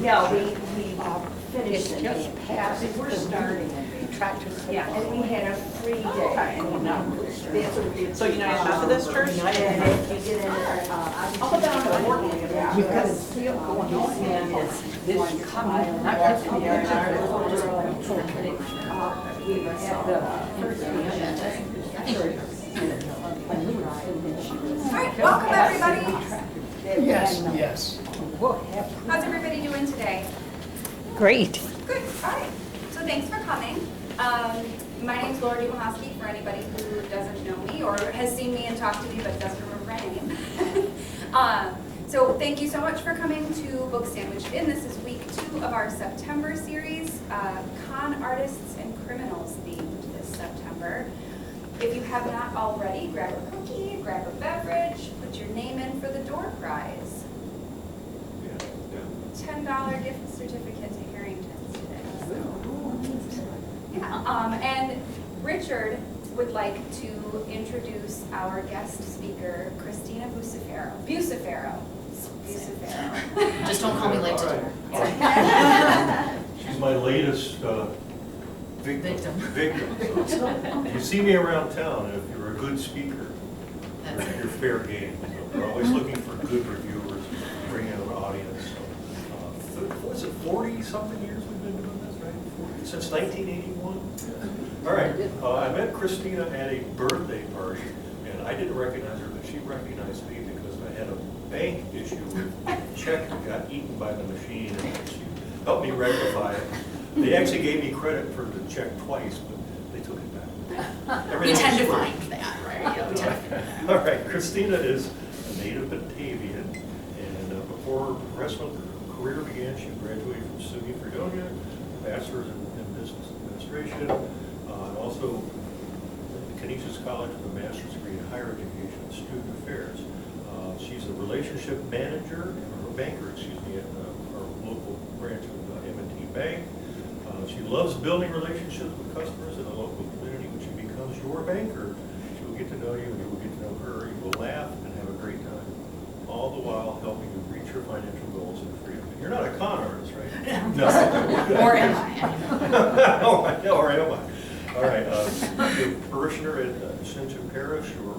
Yeah, we finished It's it. just past We're the starting meeting. it. Tractor Yeah, and we had a free day. So United Methodist Church? And if you get in there, I'll put that on the board. We've got a sale going on, and it's this coming, not just the We at the first meeting. All right, welcome everybody. Yes. How's everybody doing today? Great. Good, all right. So thanks for coming. My name's Laura Dumahoski, for anybody who doesn't know me or has seen me and talked to me but doesn't remember my name. So thank you so much for coming to Book Sandwiched In. This is week 2 of our September series, Con Artists and Criminals themed this September. If you have not already, grab a cookie, grab a beverage, put your name in for the door prize. $10 gift certificate to Harrington's today. Yeah, and Richard would like to introduce our guest speaker, Christina Bucciferro. Bucciferro. Just don't call me late to dinner. She's my latest victim. So you see me around town, and if you're a good speaker, you're fair game. So we're always looking for good reviewers, bring in an audience. So, what's it, 40-something years we've been doing this, right? Since 1981? All right, I met Christina at a birthday party, and I didn't recognize her, but she recognized me because I had a bank issue with a check that got eaten by the machine, and she helped me rectify it. They actually gave me credit for the check twice, but they took it back. We tend to find that, right? Yeah, we tend to find that. All right, Christina is a native Batavian, and before her professional career began, she graduated from SUNY Fredonia, bachelor's in business administration, and also Canisius College with a master's degree in higher education and student affairs. She's a relationship manager, or banker, excuse me, at our local branch of M&T Bank. She loves building relationships with customers in the local community. When she becomes your banker, she will get to know you and you will get to know her. You will laugh and have a great time, all the while helping you reach your financial goals and freedom. You're not a con artist, right? No. Or am I? Or am I? All right, the parishioner at Ascension Parish, or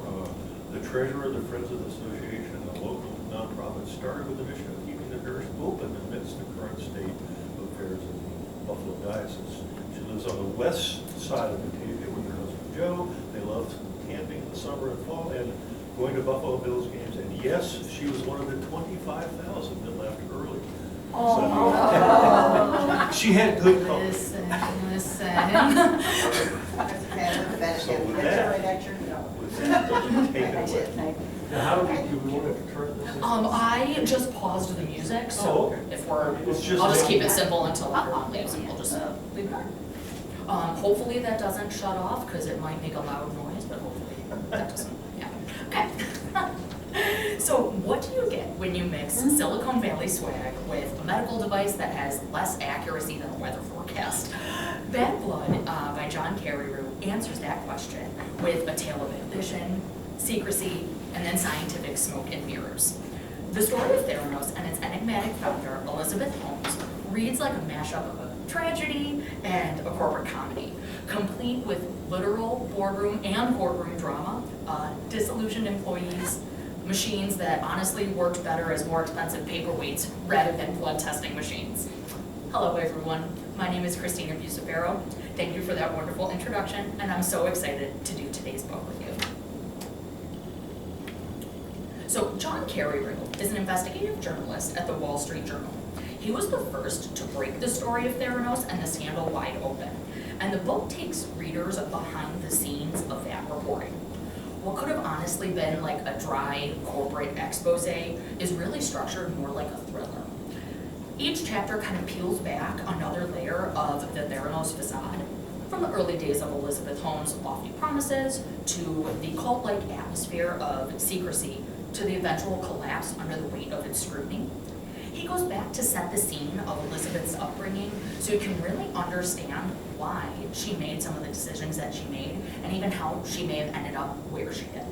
the treasurer of the Friends of the Association, a local nonprofit, started with the mission of keeping the parish open amidst the current state of affairs in the Buffalo Diocese. She lives on the west side of Batavia with her husband Joe. They love camping in the summer and fall and going to Buffalo Bills games. And yes, she was one of the 25,000 that left early. So, she had good company. Listen. So with that, take it away. Now, how do we want to turn this into? I just paused the music, so Oh, okay. if we're, It's just- I'll just keep it simple until everyone leaves, and we'll just leave it. Hopefully that doesn't shut off, because it might make a loud noise, but hopefully that doesn't, yeah. Okay. So what do you get when you mix Silicon Valley swag with a medical device that has less accuracy than a weather forecast? Bad Blood by John Carreyrou answers that question with a tale of ambition, secrecy, and then scientific smoke and mirrors. The story of Theranos and its enigmatic founder, Elizabeth Holmes, reads like a mashup of a tragedy and a corporate comedy, complete with literal boardroom and courtroom drama, disillusioned employees, machines that honestly worked better as more expensive paperweights rather than blood testing machines. Hello everyone, my name is Christina Bucciferro. Thank you for that wonderful introduction, and I'm so excited to do today's book with you. So John Carreyrou is an investigative journalist at the Wall Street Journal. He was the first to break the story of Theranos and the scandal wide open, and the book takes readers behind the scenes of that reporting. What could have honestly been like a dry corporate expose is really structured more like a thriller. Each chapter kind of peels back another layer of the Theranos facade, from the early days of Elizabeth Holmes' lofty promises to the cult-like atmosphere of secrecy to the eventual collapse under the weight of its scrutiny. He goes back to set the scene of Elizabeth's upbringing so you can really understand why she made some of the decisions that she made and even how she may have ended up where she did.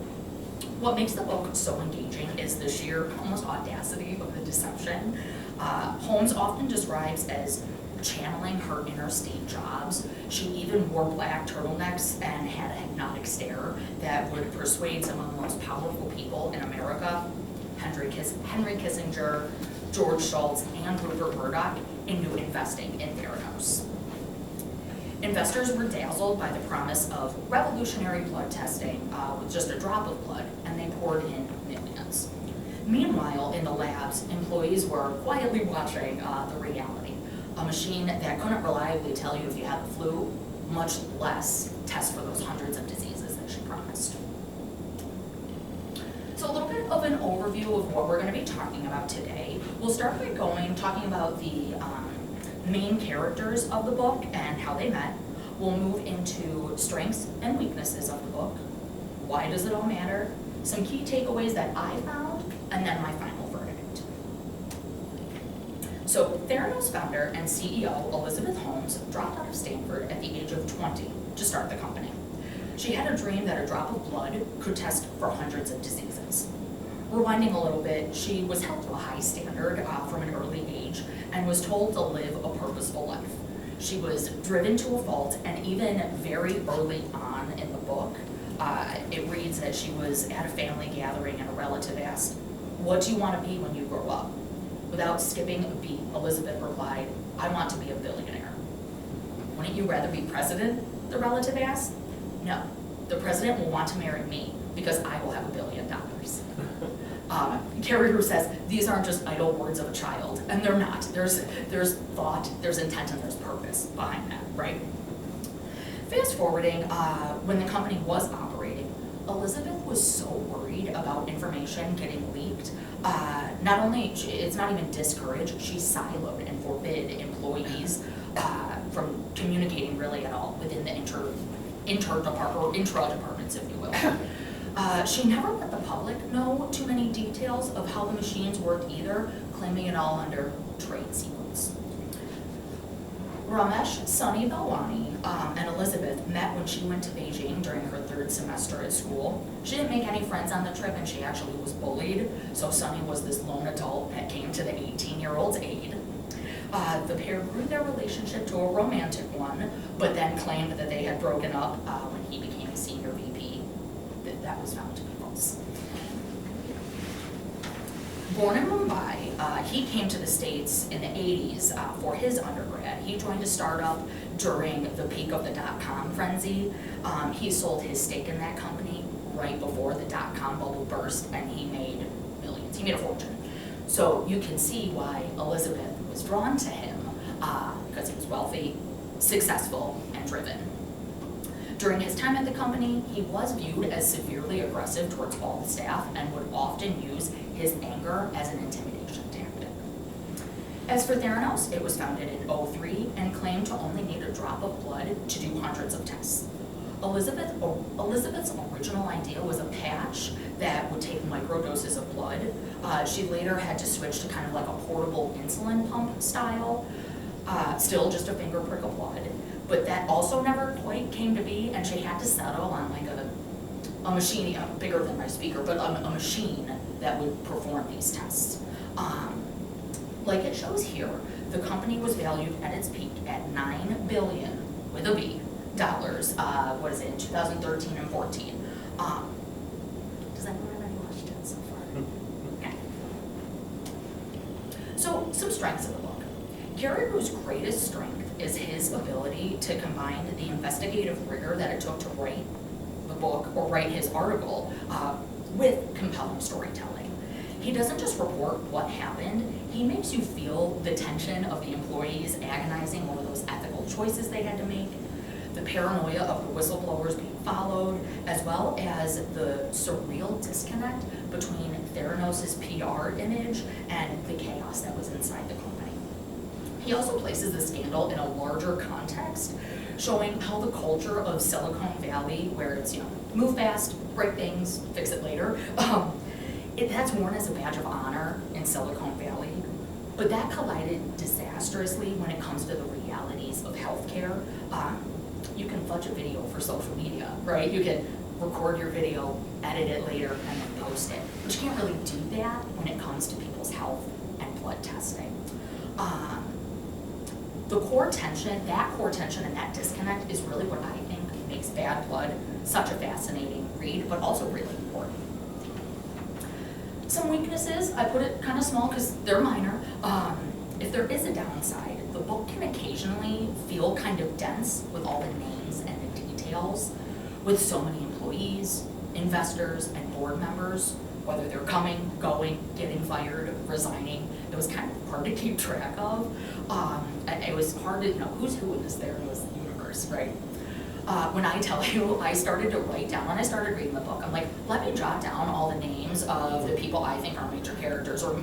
What makes the book so engaging is the sheer almost audacity of the deception. Holmes often describes as channeling her interstate jobs. She even wore black turtlenecks and had a hypnotic stare that would persuade some of the most powerful people in America, Henry Kissinger, George Shultz, and Rupert Murdoch, into investing in Theranos. Investors were dazzled by the promise of revolutionary blood testing with just a drop of blood, and they poured in millions. Meanwhile, in the labs, employees were quietly watching the reality. A machine that couldn't reliably tell you if you had the flu, much less test for those hundreds of diseases that she promised. So a little bit of an overview of what we're going to be talking about today. We'll start by talking about the main characters of the book and how they met. We'll move into strengths and weaknesses of the book. Why does it all matter? Some key takeaways that I found, and then my final verdict. So Theranos founder and CEO Elizabeth Holmes dropped out of Stanford at the age of 20 to start the company. She had a dream that a drop of blood could test for hundreds of diseases. Rewinding a little bit, she was held to a high standard from an early age and was told to live a purposeful life. She was driven to a fault, and even very early on in the book, it reads that she was at a family gathering and a relative asked, "What do you want to be when you grow up?" Without skipping a beat, Elizabeth replied, "I want to be a billionaire." "Wouldn't you rather be president?" the relative asked. "No, the president will want to marry me because I will have $1 billion. Carreyrou says, "These aren't just idle words of a child," and they're not. There's thought, there's intent, and there's purpose behind that, right? Fast forwarding, when the company was operating, Elizabeth was so worried about information getting leaked. Not only, it's not even discouraged, she siloed and forbid employees from communicating really at all within the intra-departments, if you will. She never let the public know too many details of how the machines worked either, claiming it all under trade secrets. Ramesh, Sunny Balwani, and Elizabeth met when she went to Beijing during her 3rd semester at school. She didn't make any friends on the trip, and she actually was bullied, so Sunny was this lone adult that came to the 18-year-old's aid. The pair grew their relationship to a romantic one, but then claimed that they had broken up when he became a senior VP. That was found to be false. Born in Mumbai, he came to the States in the 80s for his undergrad. He joined a startup during the peak of the dot-com frenzy. He sold his stake in that company right before the dot-com bubble burst, and he made millions. He made a fortune. So you can see why Elizabeth was drawn to him, because he was wealthy, successful, and driven. During his time at the company, he was viewed as severely aggressive towards all the staff and would often use his anger as an intimidation tactic. As for Theranos, it was founded in 2003 and claimed to only need a drop of blood to do hundreds of tests. Elizabeth's original idea was a patch that would take microdoses of blood. She later had to switch to kind of like a portable insulin pump style, still just a finger prick of blood. But that also never quite came to be, and she had to settle on like a machine, bigger than my speaker, but a machine that would perform these tests. Like it shows here, the company was valued at its peak at $9 billion, with a B, dollars, in 2013 and 14. Does anyone have any questions so far? Okay. So, some strengths of the book. Carreyrou's greatest strength is his ability to combine the investigative rigor that it took to write the book or write his article with compelling storytelling. He doesn't just report what happened, he makes you feel the tension of the employees agonizing over those ethical choices they had to make, the paranoia of the whistleblowers being followed, as well as the surreal disconnect between Theranos' PR image and the chaos that was inside the company. He also places the scandal in a larger context, showing how the culture of Silicon Valley, where it's, move fast, break things, fix it later, that's worn as a badge of honor in Silicon Valley. But that collided disastrously when it comes to the realities of healthcare. You can fudge a video for social media, right? You can record your video, edit it later, and then post it. But you can't really do that when it comes to people's health and blood testing. the core tension and that disconnect is really what I think makes Bad Blood such a fascinating read, but also really important. Some weaknesses, I put it kind of small because they're minor. If there is a downside, the book can occasionally feel kind of dense with all the names and the details, with so many employees, investors, and board members, whether they're coming, going, getting fired, resigning. It was kind of hard to keep track of. It was hard to know who's who in this Theranos universe, right? When I tell you, I started to write down, when I started reading the book, I'm like, let me jot down all the names of the people I think are major characters, or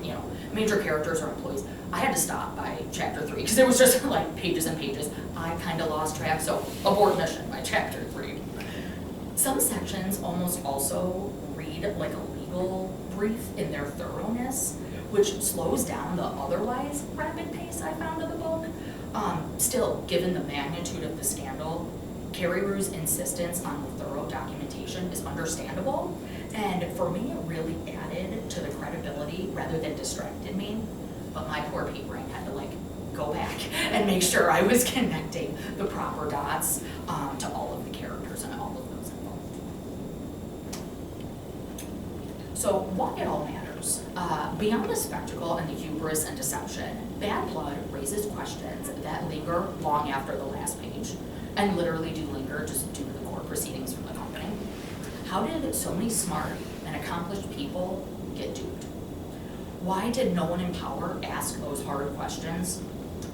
major characters or employees. I had to stop by chapter 3 because it was just like pages and pages. I kind of lost track, so abort mission by chapter 3. Some sections almost also read like a legal brief in their thoroughness, which slows down the otherwise rapid pace I found in the book. Still, given the magnitude of the scandal, Carreyrou's insistence on the thorough documentation is understandable, and for me it really added to the credibility rather than distracted me. But my poor pea brain had to go back and make sure I was connecting the proper dots to all of the characters and all of those involved. So why it all matters. Beyond the spectacle and the hubris and deception, Bad Blood raises questions that linger long after the last page, and literally do linger just due to the court proceedings from the company. How did so many smart and accomplished people get duped? Why did no one in power ask those hard questions?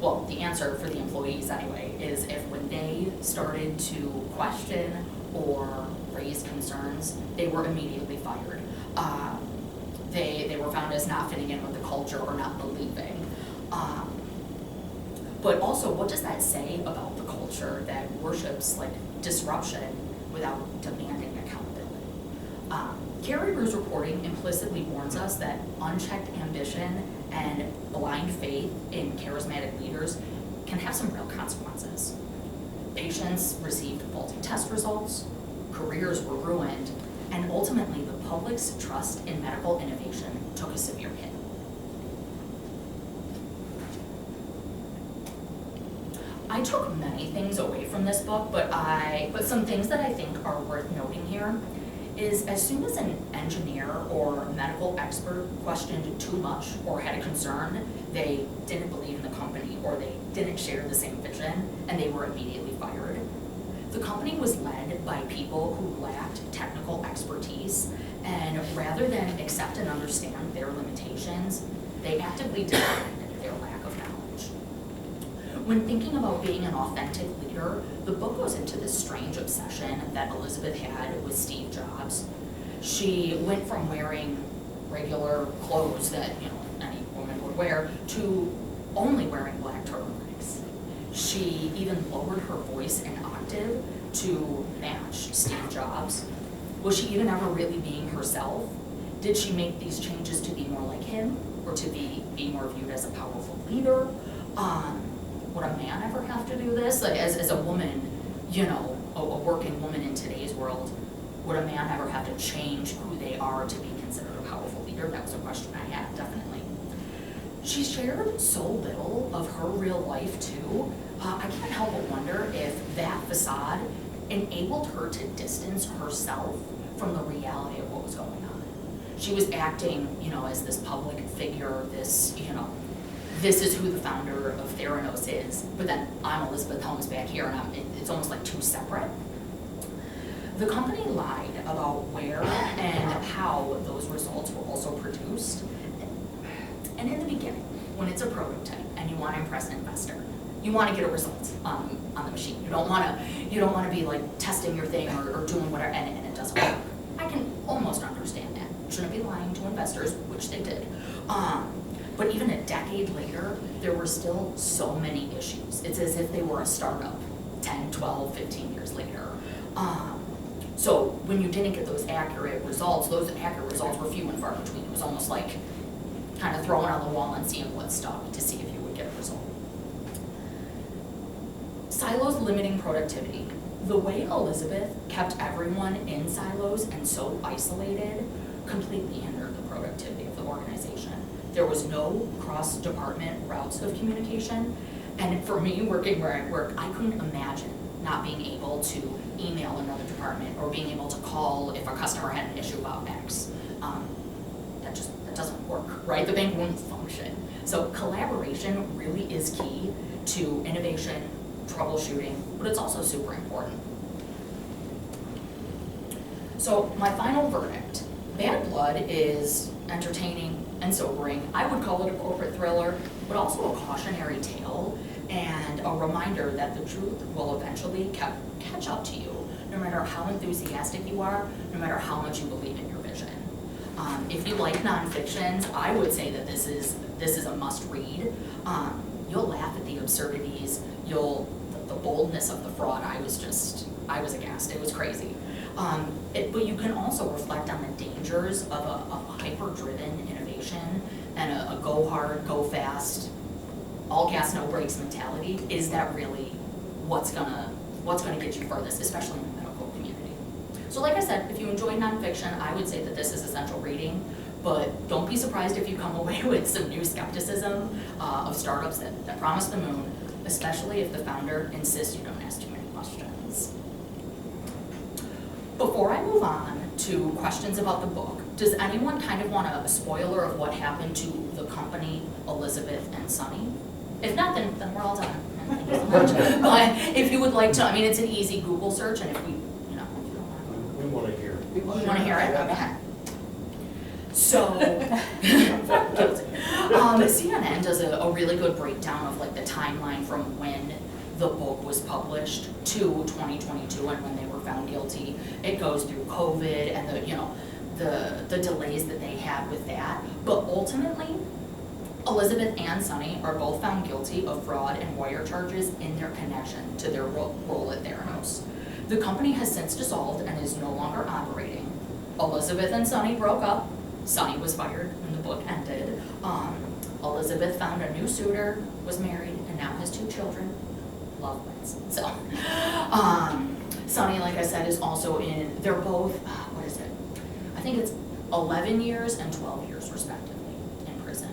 Well, the answer for the employees anyway is if when they started to question or raise concerns, they were immediately fired. They were found as not fitting in with the culture or not believing. But also, what does that say about the culture that worships disruption without demanding accountability? Carreyrou's reporting implicitly warns us that unchecked ambition and blind faith in charismatic leaders can have some real consequences. Patients received faulty test results, careers were ruined, and ultimately the public's trust in medical innovation took a severe hit. I took many things away from this book, but some things that I think are worth noting here is as soon as an engineer or medical expert questioned too much or had a concern, they didn't believe in the company or they didn't share the same vision, and they were immediately fired. The company was led by people who lacked technical expertise, and rather than accept and understand their limitations, they actively defended their lack of knowledge. When thinking about being an authentic leader, the book goes into this strange obsession that Elizabeth had with Steve Jobs. She went from wearing regular clothes that any woman would wear to only wearing black turtlenecks. She even lowered her voice an octave to match Steve Jobs. Was she even ever really being herself? Did she make these changes to be more like him, or to be more viewed as a powerful leader? Would a man ever have to do this? As a woman, a working woman in today's world, would a man ever have to change who they are to be considered a powerful leader? That was a question I had, definitely. She shared so little of her real life too. I can't help but wonder if that facade enabled her to distance herself from the reality of what was going on. She was acting, as this public figure, this is who the founder of Theranos is, but then I'm Elizabeth Holmes back here, and it's almost like two separate. The company lied about where and how those results were also produced. And in the beginning, when it's a prototype and you want to impress an investor, you want to get a result on the machine. You don't want to be testing your thing or doing whatever, and it doesn't work. I can almost understand that. You shouldn't be lying to investors, which they did. But even a decade later, there were still so many issues. It's as if they were a startup 10, 12, 15 years later. So when you didn't get those accurate results were few and far between. It was almost like kind of throwing on the wall and seeing what stuck to see if you would get a result. Silos limiting productivity. The way Elizabeth kept everyone in silos and so isolated completely hindered the productivity of the organization. There was no cross-department routes of communication, And for me, working where I work, I couldn't imagine not being able to email another department or being able to call if a customer had an issue about X. That doesn't work, right? The bank wouldn't function. So collaboration really is key to innovation, troubleshooting, but it's also super important. So my final verdict, Bad Blood is entertaining and sobering. I would call it a corporate thriller, but also a cautionary tale and a reminder that the truth will eventually catch up to you, no matter how enthusiastic you are, no matter how much you believe in your vision. If you like nonfictions, I would say that this is a must-read. You'll laugh at the absurdities, the boldness of the fraud. I was aghast. It was crazy. But you can also reflect on the dangers of a hyper-driven innovation and a go hard, go fast, all gas, no brakes mentality. Is that really what's gonna get you furthest, especially in the medical community? So like I said, if you enjoy nonfiction, I would say that this is essential reading, but don't be surprised if you come away with some new skepticism of startups that promise the moon, especially if the founder insists you don't ask too many questions. Before I move on to questions about the book, does anyone kind of want a spoiler of what happened to the company, Elizabeth and Sonny? If not, then we're all done. Thank you so much. But if you would like to, I mean, it's an easy Google search, and if we, you know, if you don't want We want to hear. to, you want to hear it? Okay. So, CNN does a really good breakdown of like the timeline from when the book was published to 2022 and when they were found guilty. It goes through COVID and the delays that they had with that. But ultimately, Elizabeth and Sonny are both found guilty of fraud and wire charges in their connection to their role at Theranos. The company has since dissolved and is no longer operating. Elizabeth and Sonny broke up. Sonny was fired when the book ended. Elizabeth found a new suitor, was married, and now has 2 children. Love wins. So, Sonny, like I said, is also they're both, what is it? I think it's 11 years and 12 years respectively in prison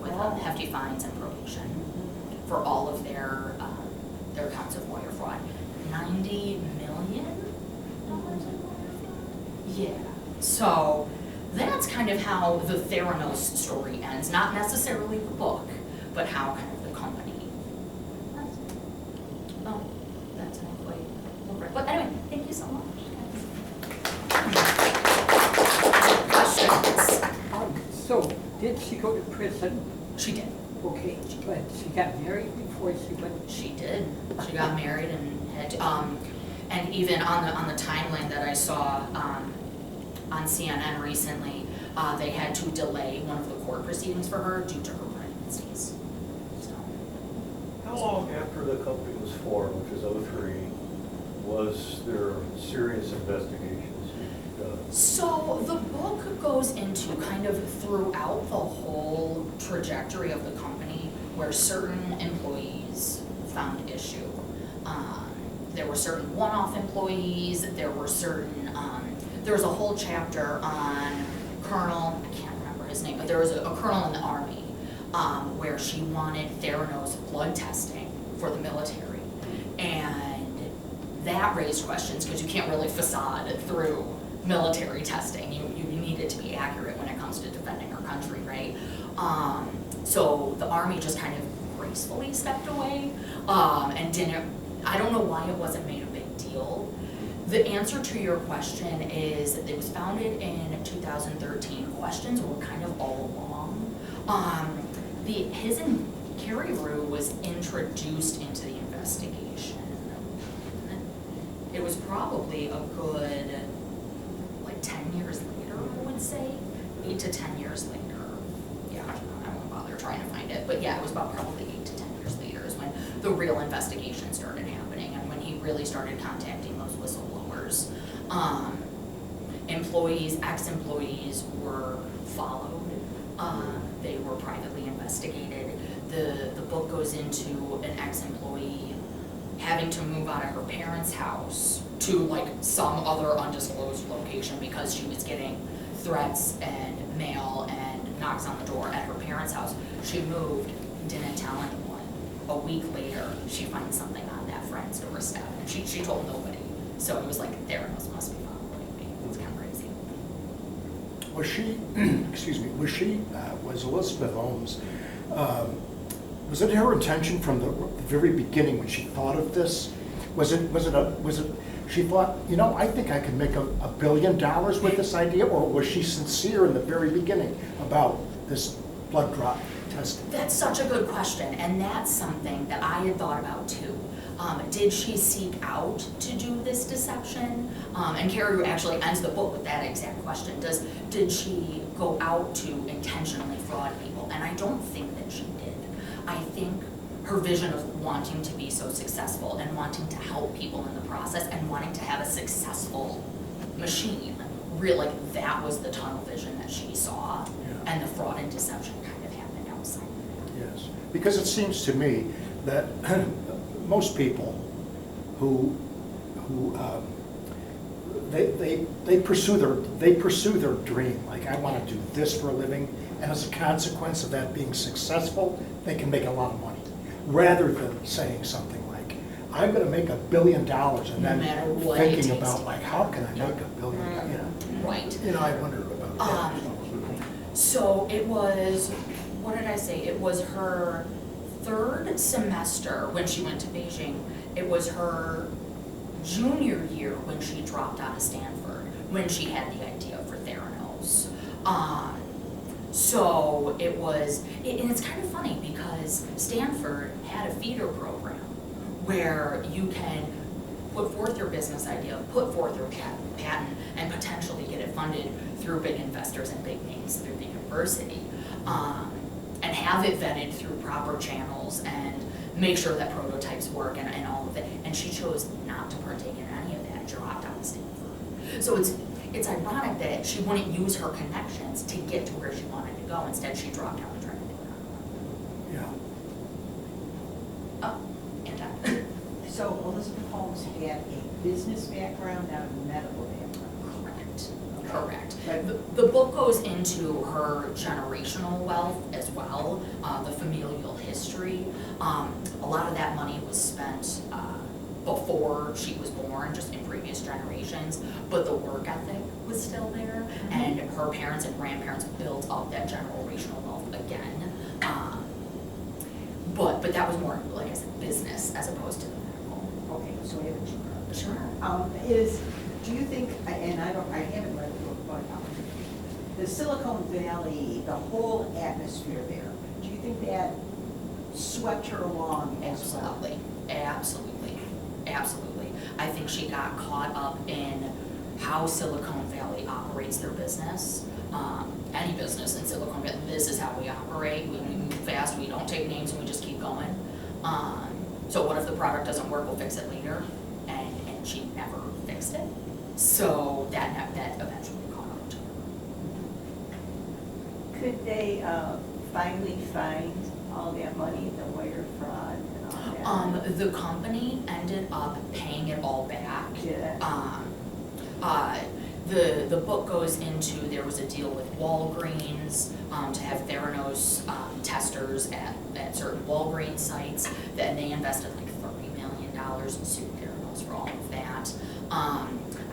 with hefty fines and probation for all of their counts of wire fraud. $90 million in wire fraud? Yeah. So that's kind of how the Theranos story ends. Not necessarily the book, but how kind of the company. Oh, that's not quite. But anyway, thank you so much, guys. Questions? So, did she go to prison? She did. Okay, but she got married before she went? She did. She got married and had, and even on the timeline that I saw on CNN recently, they had to delay one of the court proceedings for her due to her pregnancies. So. How long after the company was formed, which is 2003, was there serious investigations done? So the book goes into kind of throughout the whole trajectory of the company where certain employees found issue. There were certain one-off employees, there was a whole chapter on Colonel, I can't remember his name, but there was a colonel in the Army where she wanted Theranos blood testing for the military. And that raised questions because you can't really facade through military testing. You need it to be accurate when it comes to defending our country, right? So the Army just kind of gracefully stepped away and I don't know why it wasn't made a big deal. The answer to your question is that it was founded in 2013. Questions were kind of all along. Carreyrou was introduced into the investigation. It was probably a good, 10 years later, I would say. 8 to 10 years later. Yeah, I won't bother trying to find it. But yeah, it was about probably 8 to 10 years later is when the real investigation started happening and when he really started contacting those whistleblowers. Ex-employees were followed. They were privately investigated. The book goes into an ex-employee having to move out of her parents' house to some other undisclosed location because she was getting threats and mail and knocks on the door at her parents' house. She moved, didn't tell anyone. A week later, she finds something on that friend's doorstep, and she told nobody. So it was like, Theranos must be following me. It's kind of crazy. Was she, excuse me, was Elizabeth Holmes, was it her intention from the very beginning when she thought of this? Was it, she thought, you know, I think I could make $1 billion with this idea, or was she sincere in the very beginning about this blood drop testing? That's such a good question, and that's something that I had thought about too. Did she seek out to do this deception? And Carreyrou actually ends the book with that exact question. Did she go out to intentionally fraud people? And I don't think that she did. I think her vision of wanting to be so successful and wanting to help people in the process and wanting to have a successful machine, really, like, that was the tunnel vision that she saw. Yeah. And the fraud and deception kind of happened outside of that. Yes, because it seems to me that most people who they pursue their dream. Like, I want to do this for a living, and as a consequence of that being successful, they can make a lot of money, rather than saying something like, I'm going to make $1 billion, and No then matter what it thinking takes about, to like, get how there. can I make $1 billion? You know, Right. I wonder about that. So it was, what did I say? It was her third semester when she went to Beijing. It was her junior year when she dropped out of Stanford, when she had the idea for Theranos. So it was, and it's kind of funny because Stanford had a feeder program where you can put forth your business idea, put forth your patent, and potentially get it funded through big investors and big names through the university, and have it vetted through proper channels and make sure that prototypes work and all of it. And she chose not to partake in any of that, dropped out of Stanford. So it's ironic that she wouldn't use her connections to get to where she wanted to go. Instead, she dropped out and tried to do it on her own. Yeah. Oh, and done. So Elizabeth Holmes had a business background, not a medical background. Correct. But The book goes into her generational wealth as well, the familial history. A lot of that money was spent before she was born, just in previous generations, but the work ethic was still there, and her parents and grandparents built up that generational wealth again. But that was more, like I said, business as opposed to the medical. okay, so we have a two. Sure. Do you think, and I haven't read the book, but the Silicon Valley, the whole atmosphere there, do you think that swept her along as well? Absolutely. I think she got caught up in how Silicon Valley operates their business. Any business in Silicon Valley, this is how we operate. We move fast, we don't take names, and we just keep going. So what if the product doesn't work, we'll fix it later. And she never fixed it. So that eventually caught up to her. Could they finally find all that money, the wire fraud and all that? The company ended up paying it all back. Yeah. The book goes into, there was a deal with Walgreens to have Theranos testers at certain Walgreens sites, that they invested like $30 million and sued Theranos for all of that. I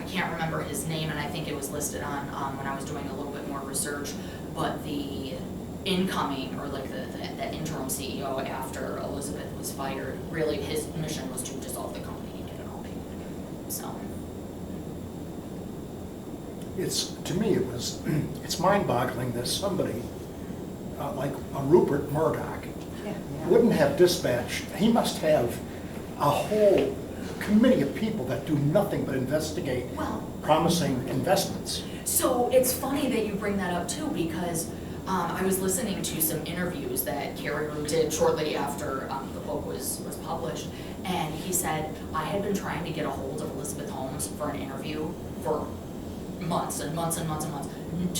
can't remember his name, and I think it was listed on when I was doing a little bit more research, but the incoming, or like that interim CEO after Elizabeth was fired, really his mission was to dissolve the company and get it all paid. So. To me, it's mind-boggling that somebody like a Rupert Murdoch wouldn't have dispatched. He must have a whole committee of people that do nothing but investigate promising investments. So it's funny that you bring that up too, because I was listening to some interviews that Carreyrou did shortly after the book was published, and he said, I had been trying to get a hold of Elizabeth Holmes for an interview for months and months and months and months,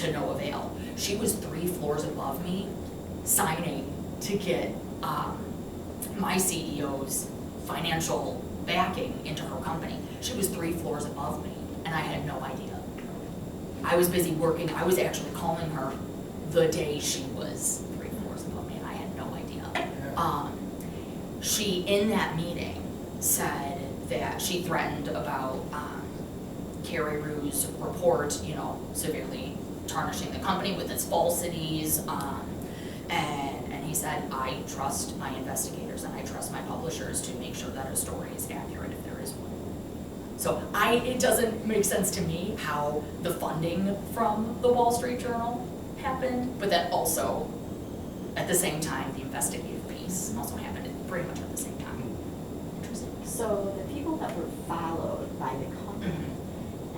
to no avail. She was 3 floors above me, signing to get my CEO's financial backing into her company. She was 3 floors above me, and I had no idea. I was busy working. I was actually calling her the day she was 3 floors above me, and I had no idea. she, in that meeting, said that she threatened about Carreyrou's report, you know, severely tarnishing the company with its falsities. And he said, I trust my investigators and I trust my publishers to make sure that a story is accurate if there is one. So it doesn't make sense to me how the funding from the Wall Street Journal happened, but then also, at the same time, the investigative piece also happened pretty much at the same time. Interesting. So the people that were followed by the company,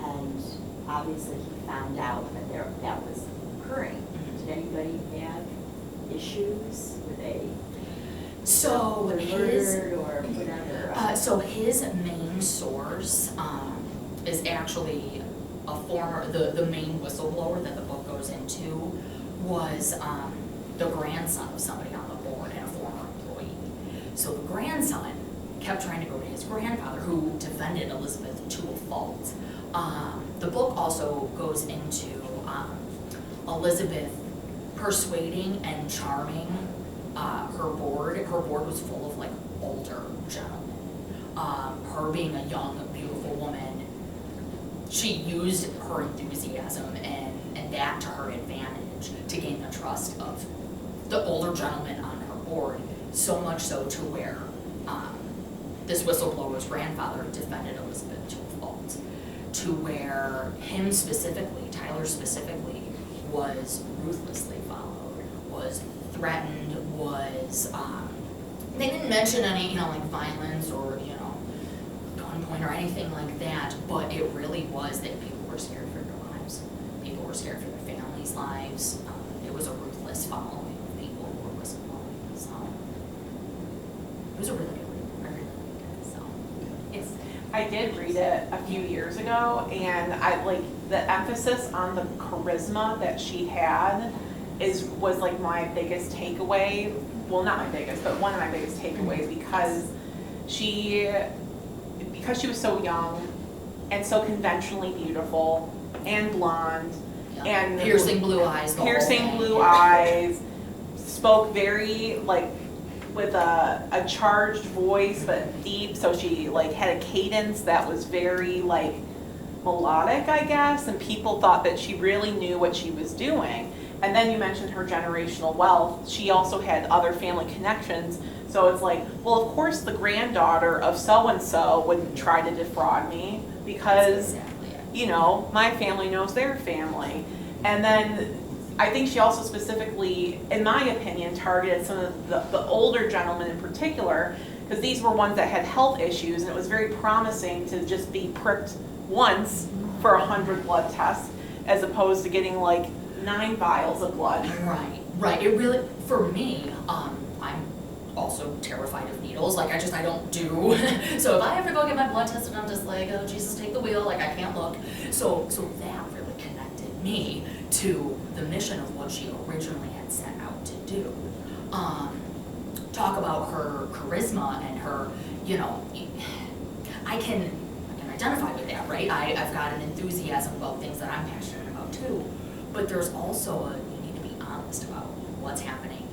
and obviously he found out that that was occurring. Did anybody have issues? Were they So were his, murdered or whatever? so his main source is actually a former, the main whistleblower that the book goes into was the grandson of somebody on the board and a former employee. So the grandson kept trying to go to his grandfather, who defended Elizabeth to a fault. The book also goes into Elizabeth persuading and charming her board. Her board was full of like older gentlemen. Her being a young, beautiful woman, she used her enthusiasm and that to her advantage to gain the trust of the older gentlemen on her board, so much so to where this whistleblower's grandfather defended Elizabeth to a fault, to where him specifically, Tyler specifically, was ruthlessly followed, was threatened, was, they didn't mention any, you know, like violence or, you know, gunpoint or anything like that, but it really was that people were scared for their lives. People were scared for their families' lives. It was a ruthless following of people who were whistleblowing, so it was a really good read. I really liked it, so, yes. I did read it a few years ago, and I like the emphasis on the charisma that she had was like my biggest takeaway. Well, not my biggest, but one of my biggest takeaways, because she was so young and so conventionally beautiful and blonde and Piercing blue eyes. piercing blue eyes, spoke very like with a charged voice but deep, so she like had a cadence that was very like melodic, I guess, and people thought that she really knew what she was doing. And then you mentioned her generational wealth. She also had other family connections, so it's like, well, of course the granddaughter of so-and-so wouldn't try to defraud me because, you know, my family knows their family. And then I think she also specifically, in my opinion, targeted some of the older gentlemen in particular, because these were ones that had health issues, and it was very promising to just be pricked once for 100 blood tests, as opposed to getting like 9 vials of blood. Right. It really, for me, I'm also terrified of needles. Like I don't do. So if I have to go get my blood tested, I'm just like, oh Jesus, take the wheel. Like I can't look. So that really connected me to the mission of what she originally had set out to do. Talk about her charisma and her, you know, I can identify with that, right? I've got an enthusiasm about things that I'm passionate about too. But there's also you need to be honest about what's happening,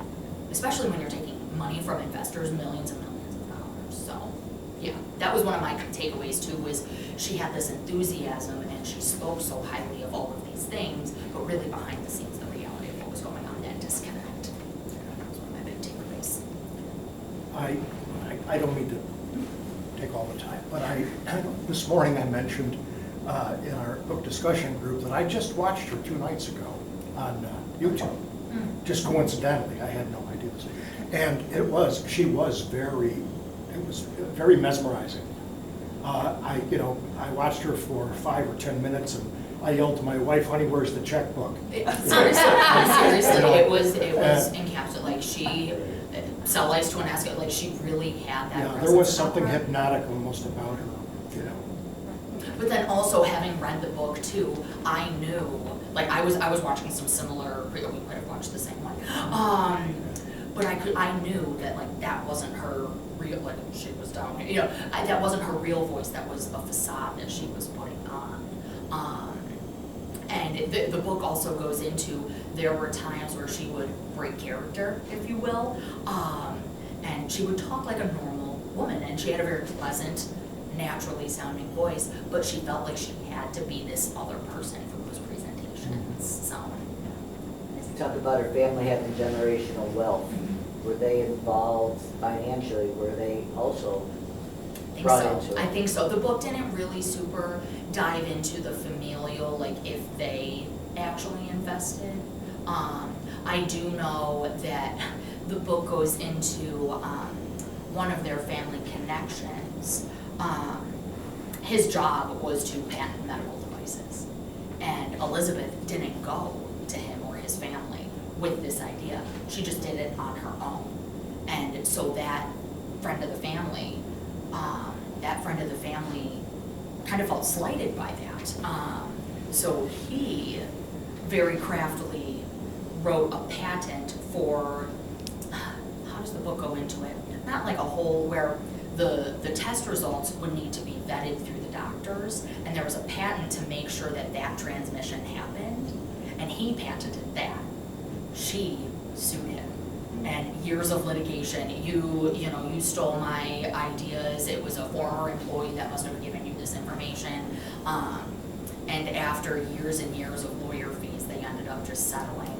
especially when you're taking money from investors, millions and millions of dollars. So, yeah, that was one of my takeaways too, was she had this enthusiasm and she spoke so highly of all of these things, but really behind the scenes, the reality of what was going on, that disconnect. That was one of my big takeaways. I don't mean to take all the time, but this morning I mentioned in our book discussion group that I just watched her 2 nights ago on YouTube. Just coincidentally, I had no idea this. And she was very mesmerizing. I watched her for 5 or 10 minutes and I yelled to my wife, honey, where's the checkbook? Seriously, it was encapsulated. Like she, cell lights to an ascot, like she really had that. Yeah, there was something hypnotic almost about her, you know. But then also having read the book too, I knew, like I was watching some similar, we might have watched the same one. But I knew that like that wasn't her real, like she was down here, you know, that wasn't her real voice, that was a facade that she was putting on. And the book also goes into, there were times where she would break character, if you will, And she would talk like a normal woman, and she had a very pleasant, naturally sounding voice, but she felt like she had to be this other person for those presentations, so. Talk about her family having generational wealth. Were they involved financially? Were they also brought into it? I think so. The book didn't really super dive into the familial, like if they actually invested. I do know that the book goes into one of their family connections. His job was to patent medical devices. And Elizabeth didn't go to him or his family with this idea. She just did it on her own. And so that friend of the family kind of felt slighted by that. So he very craftily wrote a patent for, how does the book go into it? Not like a whole, where the test results would need to be vetted through the doctors, and there was a patent to make sure that that transmission happened, and he patented that. She sued him, and years of litigation. You stole my ideas. It was a former employee that must have given you this information. And after years and years of lawyer fees, they ended up just settling.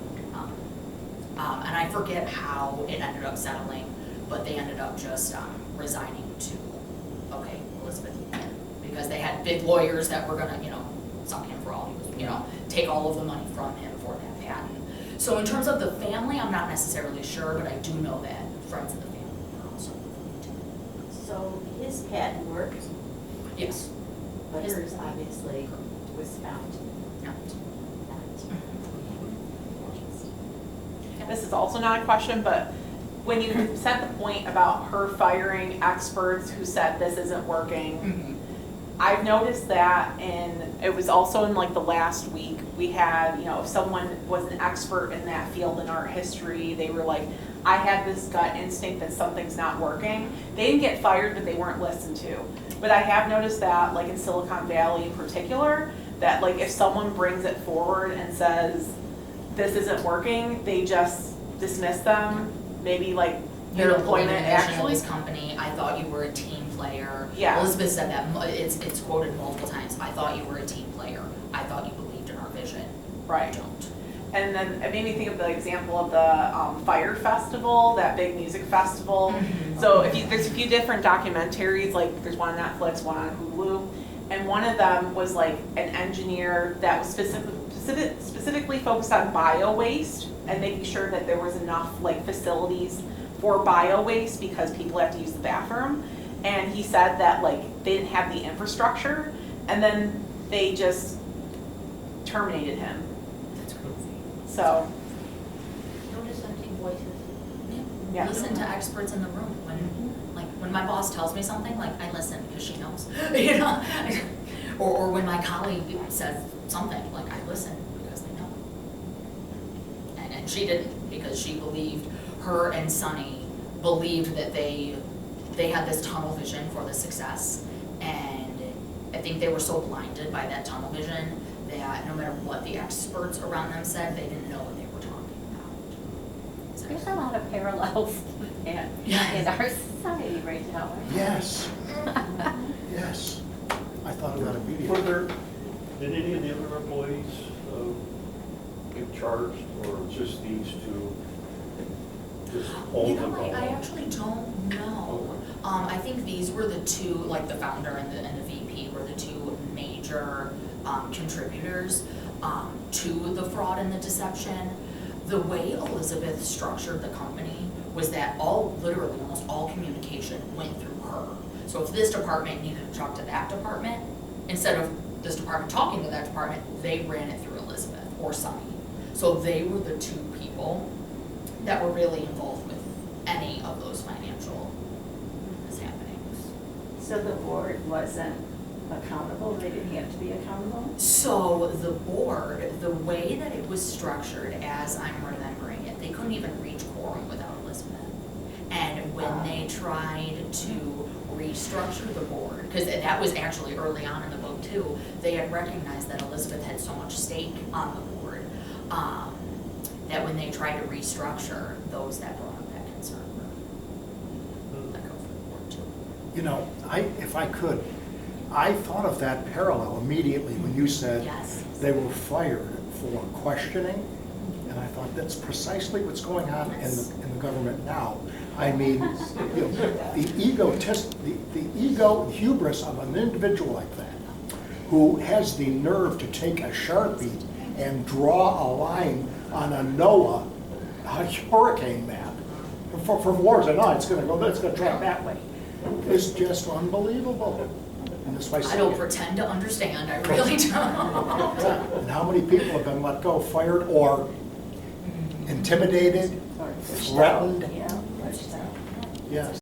And I forget how it ended up settling, but they ended up just resigning to, okay, Elizabeth, you can. Because they had big lawyers that were gonna, suck him for all he was, take all of the money from him for that patent. So in terms of the family, I'm not necessarily sure, but I do know that friends of the family were also involved too. So his patent worked, Yes. but hers obviously was found No. not. This is also not a question, but when you said the point about her firing experts who said this isn't working, I've noticed that, and it was also in like the last week, we had, if someone was an expert in that field in art history, they were like, I had this gut instinct that something's not working. They didn't get fired, but they weren't listened to. But I have noticed that, like in Silicon Valley in particular, that like if someone brings it forward and says, this isn't working, they just dismiss them, maybe like their employment actually. This company, I thought you were a team player. Yeah. Elizabeth said that, it's quoted multiple times, I thought you were a team player. I thought you believed in our vision. Right. You don't. And then it made me think of the example of the Fire Festival, that big music festival. So there's a few different documentaries, like there's one on Netflix, one on Hulu, and one of them was like an engineer that was specifically focused on bio-waste and making sure that there was enough like facilities for bio-waste because people have to use the bathroom. And he said that like they didn't have the infrastructure, and then they just terminated him. That's crazy. So, No dissenting voices. yeah. Listen to experts in the room. When my boss tells me something, like I listen because she knows, or when my colleague says something, like I listen because they know. And she didn't, because she believed, her and Sonny believed that they had this tunnel vision for the success, and I think they were so blinded by that tunnel vision that no matter what the experts around them said, they didn't know what they were talking about. So, There's a lot of parallels in our society right now. Yes. Yes. I thought of that Were immediately. did any of the other employees get charged, or just these two? Just all of them? I actually don't know. I think these were the two, like the founder and the VP were the two major contributors to the fraud and the deception. The way Elizabeth structured the company was that literally almost all communication went through her. So if this department needed to talk to that department, instead of this department talking to that department, they ran it through Elizabeth or Sonny. So they were the two people that were really involved with any of those financial happenings. So the board wasn't accountable, they didn't have to be accountable? So the board, the way that it was structured, as I'm remembering it, they couldn't even reach quorum without Elizabeth. And when they tried to restructure the board, because that was actually early on in the book too, they had recognized that Elizabeth had so much stake on the board, that when they tried to restructure, those that brought up that concern were You know, if I could, I thought of that parallel immediately when you said Yes. they were fired for questioning, and I thought that's precisely what's going on in the government now. I mean, you know, the ego hubris of an individual like that, who has the nerve to take a Sharpie and draw a line on a NOAA hurricane map for wars, and it's going to track that way. It's just unbelievable. And that's why I don't pretend to understand, I really don't. Yeah, and how many people have been let go, fired, or intimidated, threatened? Yeah, pushed out. Yes.